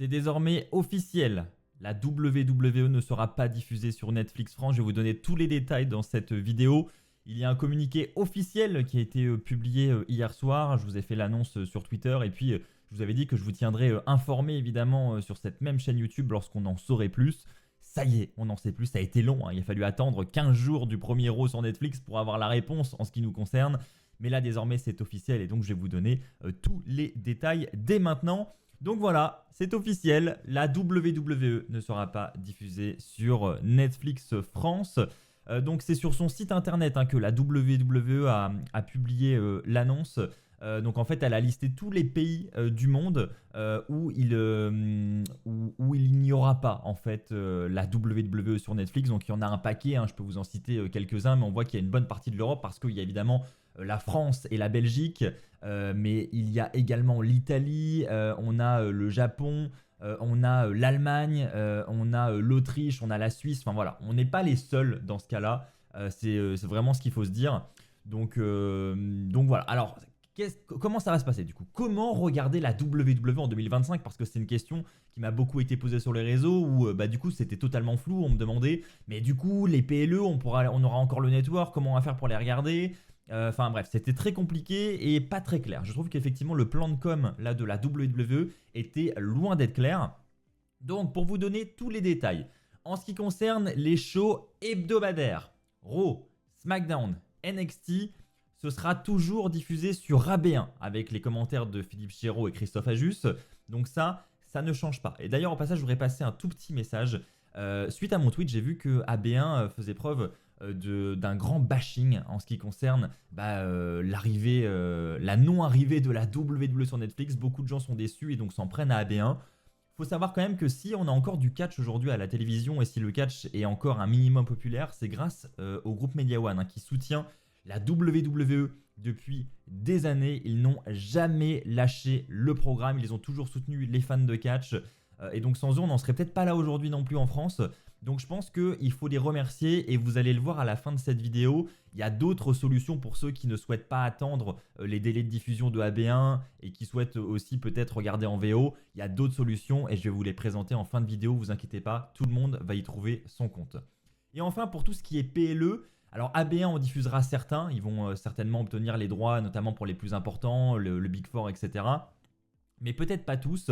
C'est désormais officiel. La WWE ne sera pas diffusée sur Netflix France. Je vais vous donner tous les détails dans cette vidéo. Il y a un communiqué officiel qui a été publié hier soir. Je vous ai fait l'annonce sur Twitter et puis je vous avais dit que je vous tiendrai informé évidemment sur cette même chaîne YouTube lorsqu'on en saurait plus. Ça y est, on en sait plus. Ça a été long, hein. Il a fallu attendre 15 jours du premier Raw sur Netflix pour avoir la réponse en ce qui nous concerne. Mais là désormais c'est officiel et donc je vais vous donner tous les détails dès maintenant. Donc voilà, c'est officiel, la WWE ne sera pas diffusée sur Netflix France. Donc c'est sur son site internet que la WWE a publié l'annonce. Donc en fait, elle a listé tous les pays du monde où il n'y aura pas en fait la WWE sur Netflix. Donc il y en a un paquet, je peux vous en citer quelques-uns, mais on voit qu'il y a une bonne partie de l'Europe parce qu'il y a évidemment la France et la Belgique, mais il y a également l'Italie, on a le Japon, on a l'Allemagne, on a l'Autriche, on a la Suisse. Enfin voilà, on n'est pas les seuls dans ce cas-là. C'est vraiment ce qu'il faut se dire. Donc voilà. Alors, comment ça va se passer du coup? Comment regarder la WWE en 2025? Parce que c'est une question qui m'a beaucoup été posée sur les réseaux où du coup c'était totalement flou. On me demandait, mais du coup les PLE, on aura encore le network, comment on va faire pour les regarder? Enfin bref, c'était très compliqué et pas très clair. Je trouve qu'effectivement le plan de com là, de la WWE était loin d'être clair. Donc pour vous donner tous les détails, en ce qui concerne les shows hebdomadaires, Raw, SmackDown, NXT, ce sera toujours diffusé sur AB1 avec les commentaires de Philippe Chéreau et Christophe Ajus. Donc ça ne change pas. Et d'ailleurs au passage, je voudrais passer un tout petit message. Suite à mon tweet, j'ai vu que AB1 faisait preuve d'un grand bashing en ce qui concerne l'arrivée, la non-arrivée de la WWE sur Netflix. Beaucoup de gens sont déçus et donc s'en prennent à AB1. Faut savoir quand même que si on a encore du catch aujourd'hui à la télévision et si le catch est encore un minimum populaire, c'est grâce au groupe Media One qui soutient la WWE depuis des années. Ils n'ont jamais lâché le programme, ils ont toujours soutenu les fans de catch. Et donc sans eux, on n'en serait peut-être pas là aujourd'hui non plus en France. Donc je pense qu'il faut les remercier et vous allez le voir à la fin de cette vidéo. Il y a d'autres solutions pour ceux qui ne souhaitent pas attendre les délais de diffusion de AB1 et qui souhaitent aussi peut-être regarder en VO. Il y a d'autres solutions et je vais vous les présenter en fin de vidéo. Vous inquiétez pas, tout le monde va y trouver son compte. Et enfin pour tout ce qui est PLE, alors AB1 on diffusera certains. Ils vont certainement obtenir les droits notamment pour les plus importants, le Big Four, etc. Mais peut-être pas tous.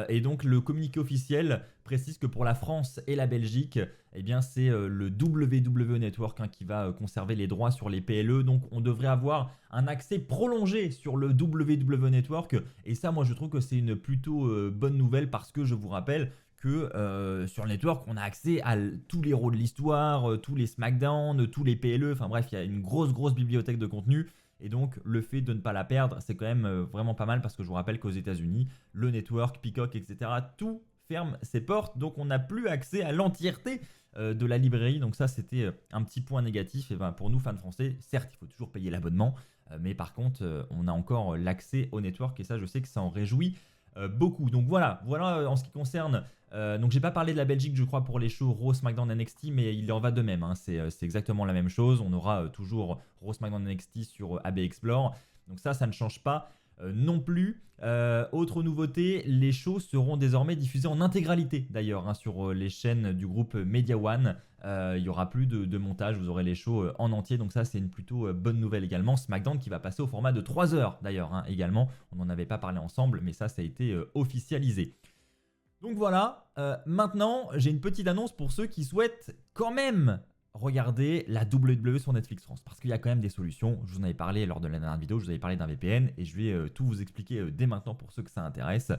Et donc le communiqué officiel précise que pour la France et la Belgique, eh bien c'est le WWE Network qui va conserver les droits sur les PLE. Donc on devrait avoir un accès prolongé sur le WWE Network. Et ça, moi je trouve que c'est une plutôt bonne nouvelle parce que je vous rappelle que sur le network, on a accès à tous les Raw de l'histoire, tous les SmackDown, tous les PLE. Enfin bref, il y a une grosse bibliothèque de contenu. Et donc le fait de ne pas la perdre, c'est quand même vraiment pas mal parce que je vous rappelle qu'aux États-Unis, le network, Peacock, etc., tout ferme ses portes. Donc on n'a plus accès à l'entièreté de la librairie. Donc ça, c'était un petit point négatif. Et pour nous, fans français, certes, il faut toujours payer l'abonnement. Mais par contre, on a encore l'accès au network. Et ça, je sais que ça en réjouit beaucoup. Donc voilà en ce qui concerne. Donc j'ai pas parlé de la Belgique je crois pour les shows Raw, SmackDown, NXT, mais il en va de même, c'est exactement la même chose. On aura toujours Raw, SmackDown, NXT sur AB Explore. Donc ça ne change pas non plus. Autre nouveauté, les shows seront désormais diffusés en intégralité d'ailleurs sur les chaînes du groupe Media One. Il n'y aura plus de montage, vous aurez les shows en entier, donc ça c'est une plutôt bonne nouvelle également. SmackDown qui va passer au format de 3 heures d'ailleurs également. On n'en avait pas parlé ensemble, mais ça a été officialisé. Donc voilà, maintenant j'ai une petite annonce pour ceux qui souhaitent quand même regarder la WWE sur Netflix France. Parce qu'il y a quand même des solutions, je vous en avais parlé lors de la dernière vidéo, je vous avais parlé d'un VPN et je vais tout vous expliquer dès maintenant pour ceux que ça intéresse.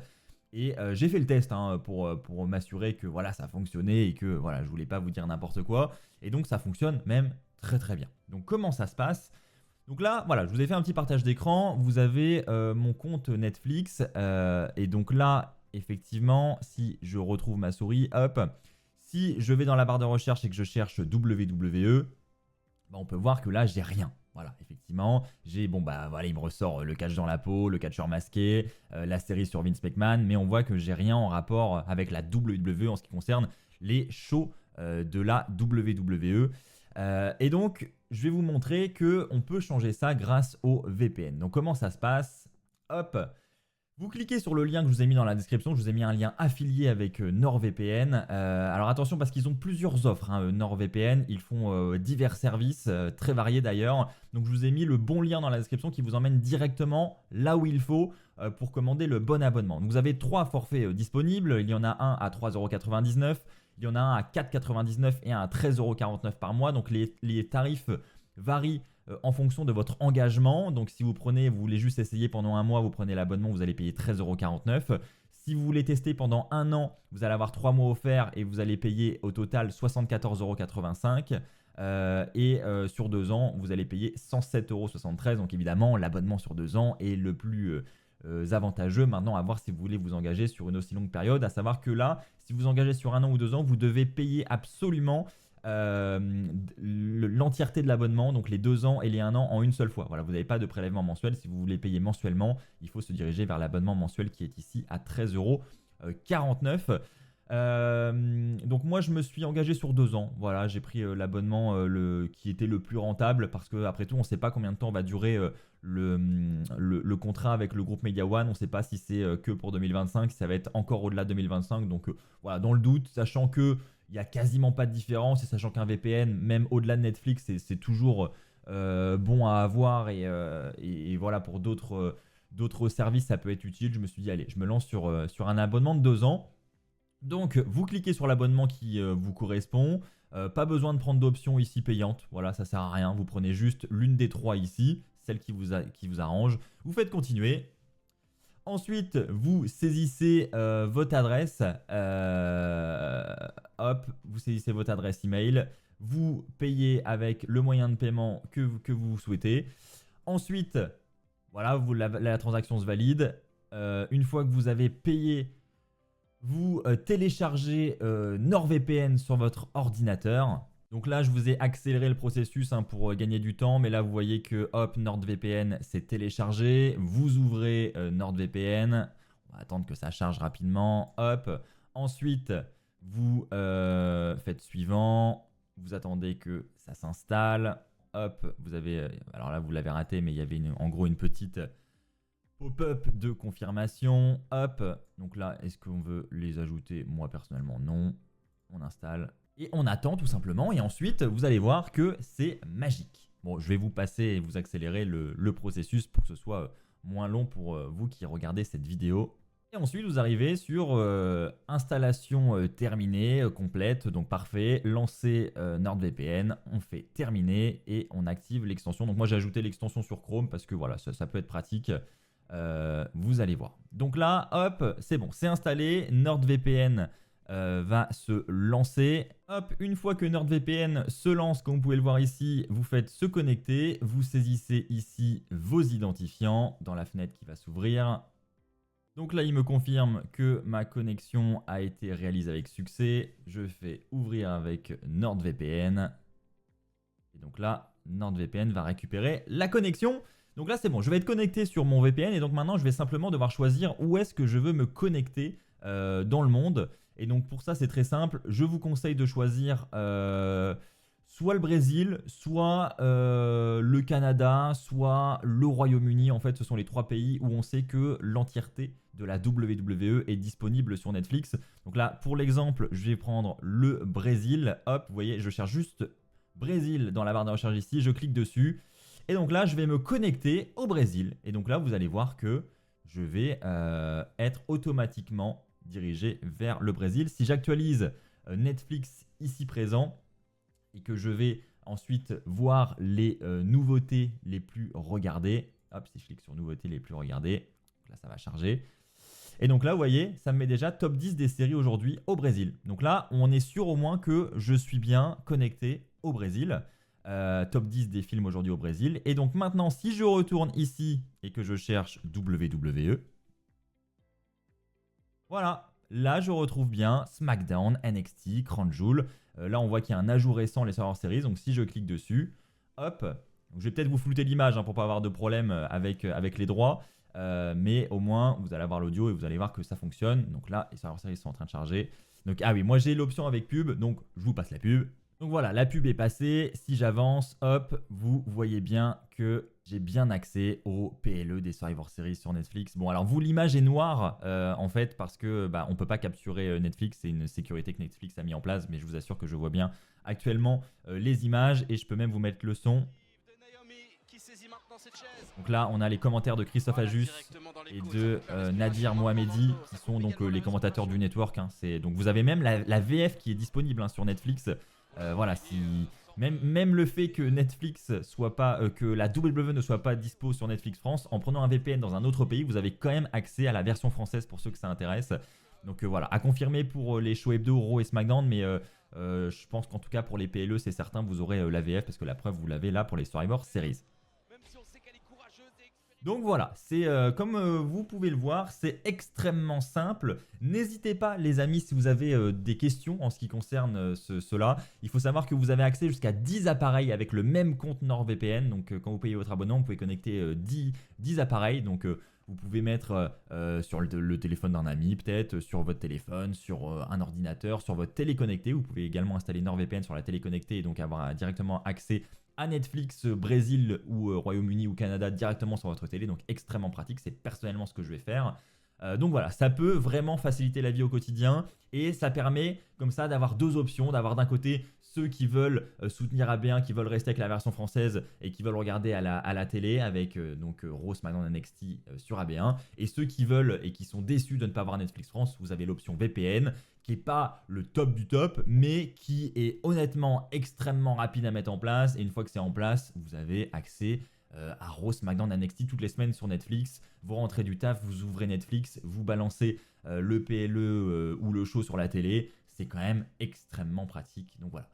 Et j'ai fait le test pour m'assurer que voilà, ça fonctionnait et que voilà, je voulais pas vous dire n'importe quoi. Et donc ça fonctionne même très bien. Donc comment ça se passe ? Donc là, voilà, je vous ai fait un petit partage d'écran. Vous avez mon compte Netflix et donc là, effectivement, si je retrouve ma souris, hop, si je vais dans la barre de recherche et que je cherche WWE, on peut voir que là, j'ai rien. Voilà, effectivement, j'ai, voilà, il me ressort le catch dans la peau, le catcheur masqué, la série sur Vince McMahon, mais on voit que j'ai rien en rapport avec la WWE en ce qui concerne les shows de la WWE. Et donc, je vais vous montrer qu'on peut changer ça grâce au VPN. Donc, comment ça se passe ? Hop, Vous cliquez sur le lien que je vous ai mis dans la description, je vous ai mis un lien affilié avec NordVPN. Alors attention parce qu'ils ont plusieurs offres, hein, NordVPN, ils font divers services, très variés d'ailleurs. Donc je vous ai mis le bon lien dans la description qui vous emmène directement là où il faut pour commander le bon abonnement. Donc vous avez 3 forfaits disponibles, il y en a un à 3,99 €, il y en a un à 4,99 € et un à 13,49 € par mois. Donc les tarifs varient en fonction de votre engagement. Donc si vous voulez juste essayer pendant un mois, vous prenez l'abonnement, vous allez payer 13,49 €. Si vous voulez tester pendant un an, vous allez avoir 3 mois offerts et vous allez payer au total 74,85 €. Et sur 2 ans, vous allez payer 107,73 €. Donc évidemment, l'abonnement sur 2 ans est le plus avantageux. Maintenant, à voir si vous voulez vous engager sur une aussi longue période. À savoir que là, si vous engagez sur un an ou 2 ans, vous devez payer absolument l'entièreté de l'abonnement, donc les 2 ans et les 1 an en une seule fois. Voilà, vous n'avez pas de prélèvement mensuel. Si vous voulez payer mensuellement, il faut se diriger vers l'abonnement mensuel qui est ici à 13,49 €. Donc moi je me suis engagé sur 2 ans. Voilà, j'ai pris l'abonnement qui était le plus rentable parce que après tout on ne sait pas combien de temps va durer le contrat avec le groupe Media One. On ne sait pas si c'est que pour 2025, si ça va être encore au-delà de 2025. Donc voilà, dans le doute, sachant que il n'y a quasiment pas de différence et sachant qu'un VPN, même au-delà de Netflix, c'est toujours bon à avoir et voilà, pour d'autres services, ça peut être utile. Je me suis dit, allez, je me lance sur un abonnement de 2 ans. Donc, vous cliquez sur l'abonnement qui vous correspond. Pas besoin de prendre d'option ici payante. Voilà, ça sert à rien. Vous prenez juste l'une des 3 ici, celle qui vous arrange. Vous faites continuer. Ensuite, vous saisissez votre adresse, hop, vous saisissez votre adresse email, vous payez avec le moyen de paiement que vous souhaitez. Ensuite, voilà, la transaction se valide. Une fois que vous avez payé, vous téléchargez NordVPN sur votre ordinateur. Donc là, je vous ai accéléré le processus pour gagner du temps, mais là, vous voyez que hop, NordVPN s'est téléchargé. Vous ouvrez NordVPN. On va attendre que ça charge rapidement. Hop. Ensuite, vous faites suivant. Vous attendez que ça s'installe. Hop, vous avez... alors là, vous l'avez raté, mais il y avait en gros une petite pop-up de confirmation. Hop. Donc là, est-ce qu'on veut les ajouter? Moi, personnellement, non. On installe. Et on attend tout simplement et ensuite vous allez voir que c'est magique. Bon, je vais vous passer et vous accélérer le processus pour que ce soit moins long pour vous qui regardez cette vidéo. Et ensuite vous arrivez sur installation terminée, complète, donc parfait. Lancer NordVPN, on fait terminer et on active l'extension. Donc moi j'ai ajouté l'extension sur Chrome parce que voilà, ça peut être pratique. Vous allez voir. Donc là, hop, c'est bon, c'est installé. NordVPN va se lancer. Hop, une fois que NordVPN se lance, comme vous pouvez le voir ici, vous faites se connecter, vous saisissez ici vos identifiants dans la fenêtre qui va s'ouvrir. Donc là, il me confirme que ma connexion a été réalisée avec succès. Je fais ouvrir avec NordVPN. Et donc là, NordVPN va récupérer la connexion. Donc là, c'est bon, je vais être connecté sur mon VPN et donc maintenant, je vais simplement devoir choisir où est-ce que je veux me connecter dans le monde. Et donc pour ça c'est très simple, je vous conseille de choisir soit le Brésil, soit le Canada, soit le Royaume-Uni. En fait ce sont les 3 pays où on sait que l'entièreté de la WWE est disponible sur Netflix. Donc là pour l'exemple je vais prendre le Brésil. Hop, vous voyez je cherche juste Brésil dans la barre de recherche ici, je clique dessus. Et donc là je vais me connecter au Brésil. Et donc là vous allez voir que je vais être automatiquement dirigé vers le Brésil. Si j'actualise Netflix ici présent et que je vais ensuite voir les nouveautés les plus regardées, hop, si je clique sur nouveautés les plus regardées, là ça va charger. Et donc là, vous voyez, ça me met déjà top 10 des séries aujourd'hui au Brésil. Donc là, on est sûr au moins que je suis bien connecté au Brésil. Top 10 des films aujourd'hui au Brésil. Et donc maintenant, si je retourne ici et que je cherche WWE, voilà, là je retrouve bien SmackDown, NXT, Crown Jewel. Là on voit qu'il y a un ajout récent, les Survivor Series. Donc si je clique dessus, hop, donc, je vais peut-être vous flouter l'image pour ne pas avoir de problème avec les droits. Mais au moins vous allez avoir l'audio et vous allez voir que ça fonctionne. Donc là les Survivor Series sont en train de charger. Donc ah oui, moi j'ai l'option avec pub, donc je vous passe la pub. Donc voilà, la pub est passée. Si j'avance, hop, vous voyez bien que j'ai bien accès au PLE des Survivor Series sur Netflix. Bon, alors vous, l'image est noire en fait parce que on peut pas capturer Netflix. C'est une sécurité que Netflix a mis en place, mais je vous assure que je vois bien actuellement les images et je peux même vous mettre le son. Donc là, on a les commentaires de Christophe Ajus et de Nadir Mohamedi, qui sont donc les commentateurs du network. Hein. Donc vous avez même la VF qui est disponible hein, sur Netflix. Voilà, même le fait que Netflix soit pas, que la WWE ne soit pas dispo sur Netflix France, en prenant un VPN dans un autre pays, vous avez quand même accès à la version française pour ceux que ça intéresse. Donc voilà, à confirmer pour les shows hebdo, Raw et SmackDown, mais je pense qu'en tout cas pour les PLE, c'est certain, vous aurez la VF parce que la preuve, vous l'avez là pour les Survivor Series. Donc voilà, c'est comme vous pouvez le voir, c'est extrêmement simple. N'hésitez pas les amis si vous avez des questions en ce qui concerne cela. Il faut savoir que vous avez accès jusqu'à 10 appareils avec le même compte NordVPN. Donc quand vous payez votre abonnement, vous pouvez connecter 10 appareils. Donc vous pouvez mettre sur le téléphone d'un ami, peut-être sur votre téléphone, sur un ordinateur, sur votre télé connectée. Vous pouvez également installer NordVPN sur la télé connectée et donc avoir directement accès à Netflix, Brésil ou Royaume-Uni ou Canada directement sur votre télé. Donc extrêmement pratique, c'est personnellement ce que je vais faire. Donc voilà, ça peut vraiment faciliter la vie au quotidien et ça permet comme ça d'avoir deux options, d'avoir d'un côté ceux qui veulent soutenir AB1, qui veulent rester avec la version française et qui veulent regarder à la télé avec donc Raw, SmackDown, NXT sur AB1, et ceux qui veulent et qui sont déçus de ne pas avoir Netflix France, vous avez l'option VPN qui n'est pas le top du top, mais qui est honnêtement extrêmement rapide à mettre en place, et une fois que c'est en place, vous avez accès à Raw, SmackDown, NXT toutes les semaines sur Netflix. Vous rentrez du taf, vous ouvrez Netflix, vous balancez le PLE ou le show sur la télé. C'est quand même extrêmement pratique. Donc voilà.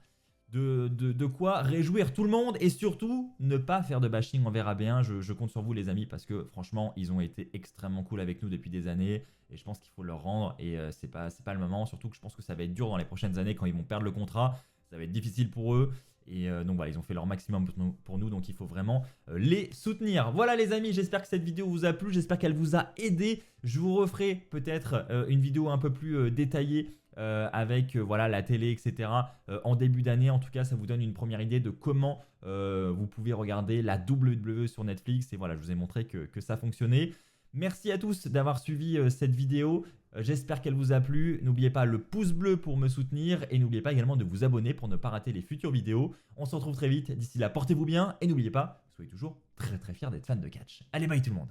De quoi réjouir tout le monde et surtout ne pas faire de bashing envers AB1. Je compte sur vous les amis parce que franchement ils ont été extrêmement cool avec nous depuis des années et je pense qu'il faut leur rendre et c'est pas le moment. Surtout que je pense que ça va être dur dans les prochaines années quand ils vont perdre le contrat. Ça va être difficile pour eux. Et donc voilà, ils ont fait leur maximum pour nous, donc il faut vraiment les soutenir. Voilà les amis, j'espère que cette vidéo vous a plu, j'espère qu'elle vous a aidé. Je vous referai peut-être une vidéo un peu plus détaillée avec voilà, la télé, etc. En début d'année. En tout cas, ça vous donne une première idée de comment vous pouvez regarder la WWE sur Netflix. Et voilà, je vous ai montré que ça fonctionnait. Merci à tous d'avoir suivi cette vidéo. J'espère qu'elle vous a plu. N'oubliez pas le pouce bleu pour me soutenir et n'oubliez pas également de vous abonner pour ne pas rater les futures vidéos. On se retrouve très vite. D'ici là, portez-vous bien et n'oubliez pas, soyez toujours très très fiers d'être fan de catch. Allez, bye tout le monde.